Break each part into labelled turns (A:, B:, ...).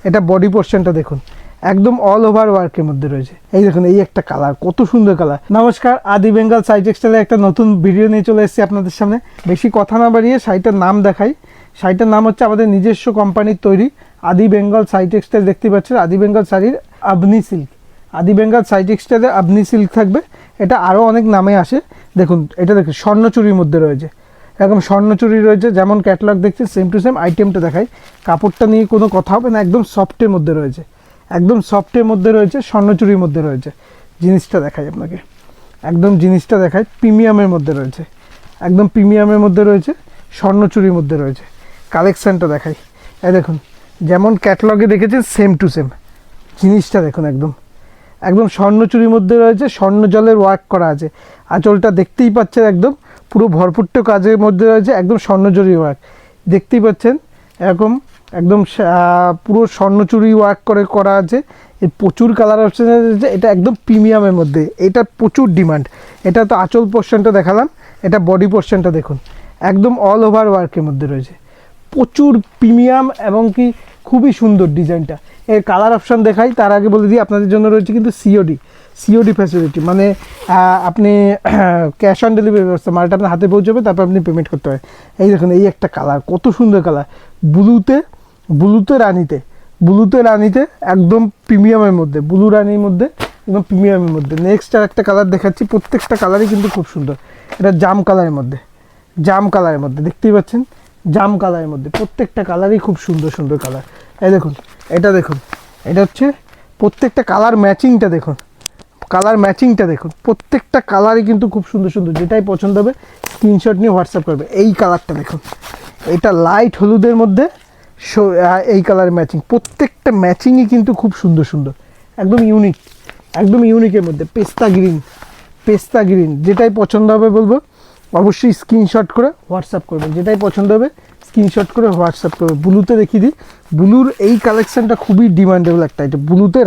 A: এটা বডি পোর্শনটা দেখুন, একদম অল ওভার ওয়ার্কের মধ্যে রয়েছে। এই দেখুন, এই একটা কালার, কত সুন্দর কালার। নমস্কার, আদি বেঙ্গল সাই টেক্সটাইলের একটা নতুন ভিডিও নিয়ে চলে এসেছি আপনাদের সামনে। বেশি কথা না বাড়িয়ে শাড়িটার নাম দেখাই। শাড়িটার নাম হচ্ছে আমাদের নিজস্ব কোম্পানির তৈরি আদি বেঙ্গল সাই টেক্সটাইল। দেখতে পাচ্ছেন আদি বেঙ্গল শাড়ির আবনি সিল্ক। আদি বেঙ্গল সাই টেক্সটাইলে আবনি সিল্ক থাকবে। এটা আরও অনেক নামে আসে। দেখুন, এটা দেখুন স্বর্ণচুরির মধ্যে রয়েছে, এরকম স্বর্ণচুরি রয়েছে। যেমন ক্যাটালগ দেখছি সেম টু সেম আইটেমটা দেখাই। কাপড়টা নিয়ে কোনো কথা হবে না, একদম সফটের মধ্যে রয়েছে, একদম সফটের মধ্যে রয়েছে, স্বর্ণচুরির মধ্যে রয়েছে। জিনিসটা দেখাই আপনাকে, একদম জিনিসটা দেখাই, প্রিমিয়ামের মধ্যে রয়েছে, একদম প্রিমিয়ামের মধ্যে রয়েছে, স্বর্ণচুরির মধ্যে রয়েছে। কালেকশানটা দেখাই, এই দেখুন যেমন ক্যাটালগে দেখেছেন সেম টু সেম জিনিসটা দেখুন, একদম একদম স্বর্ণচুরির মধ্যে রয়েছে, স্বর্ণ জলের ওয়ার্ক করা আছে। আঁচলটা দেখতেই পাচ্ছেন একদম পুরো ভরপুরটা কাজের মধ্যে রয়েছে, একদম স্বর্ণচুরি ওয়ার্ক দেখতেই পাচ্ছেন। এরকম একদম পুরো স্বর্ণচুরি ওয়ার্ক করে করা আছে। এর প্রচুর কালার অপশন আছে। এটা একদম প্রিমিয়ামের মধ্যে, এটা প্রচুর ডিমান্ড। এটা তো আঁচল পোর্শনটা দেখালাম, এটা বডি পোর্শনটা দেখুন, একদম অল ওভার ওয়ার্কের মধ্যে রয়েছে, প্রচুর প্রিমিয়াম এবং কি খুবই সুন্দর ডিজাইনটা। এর কালার অপশান দেখাই, তার আগে বলে দিই আপনাদের জন্য রয়েছে কিন্তু সিওডি ফ্যাসিলিটি, মানে আপনি ক্যাশ অন ডেলিভারি ব্যবস্থা, মালটা আপনার হাতে পৌঁছবে, তারপর আপনি পেমেন্ট করতে হয়। এই দেখুন, এই একটা কালার, কত সুন্দর কালার, ব্লুতে রানিতে একদম প্রিমিয়ামের মধ্যে, ব্লু রানির মধ্যে একদম প্রিমিয়ামের মধ্যে। নেক্সট আর একটা কালার দেখাচ্ছি, প্রত্যেকটা কালারই কিন্তু খুব সুন্দর। এটা জাম কালারের মধ্যে দেখতেই পাচ্ছেন, জাম কালারের মধ্যে প্রত্যেকটা কালারই খুব সুন্দর সুন্দর কালার। এই দেখুন, এটা হচ্ছে প্রত্যেকটা কালার ম্যাচিংটা দেখুন, প্রত্যেকটা কালারই কিন্তু খুব সুন্দর সুন্দর। যেটাই পছন্দ হবে স্ক্রিনশট নিয়ে হোয়াটসঅ্যাপ করবে। এই কালারটা দেখুন, এটা লাইট হলুদের মধ্যে এই কালার ম্যাচিং, প্রত্যেকটা ম্যাচিংই কিন্তু খুব সুন্দর সুন্দর, একদম ইউনিকের মধ্যে। পেস্তা গ্রিন যেটাই পছন্দ হবে বলবো অবশ্যই স্ক্রিনশট করে হোয়াটসঅ্যাপ করবেন, যেটাই পছন্দ হবে স্ক্রিনশট করে হোয়াটসঅ্যাপ করবে। ব্লুতে দেখিয়ে দিই, ব্লুর এই কালেকশানটা খুবই ডিমান্ডেবল একটা, এটা ব্লুতে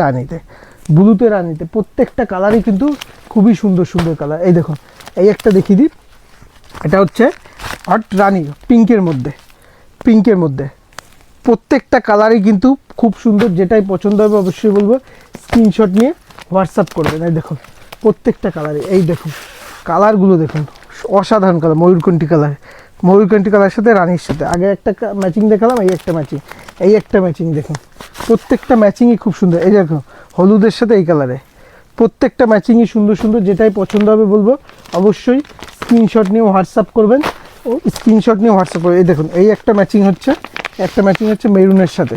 A: রানিতে প্রত্যেকটা কালারই কিন্তু খুবই সুন্দর সুন্দর কালার। এই দেখুন, এই একটা দেখিয়ে দিই, এটা হচ্ছে হট রানি পিঙ্কের মধ্যে প্রত্যেকটা কালারই কিন্তু খুব সুন্দর। যেটাই পছন্দ হবে অবশ্যই বলবো স্ক্রিনশট নিয়ে হোয়াটসঅ্যাপ করবেন। এই দেখুন প্রত্যেকটা কালারই, এই দেখুন কালারগুলো দেখুন, অসাধারণ কালার। ময়ূরকণ্ঠী কালারের সাথে রানির সাথে আগে একটা ম্যাচিং দেখালাম, এই একটা ম্যাচিং দেখুন, প্রত্যেকটা ম্যাচিংই খুব সুন্দর। এই দেখুন হলুদের সাথে এই কালারে প্রত্যেকটা ম্যাচিংই সুন্দর সুন্দর। যেটাই পছন্দ হবে বলবো অবশ্যই স্ক্রিনশট নিয়ে হোয়াটসঅ্যাপ করবেন। এই দেখুন, এই একটা ম্যাচিং হচ্ছে মেরুনের সাথে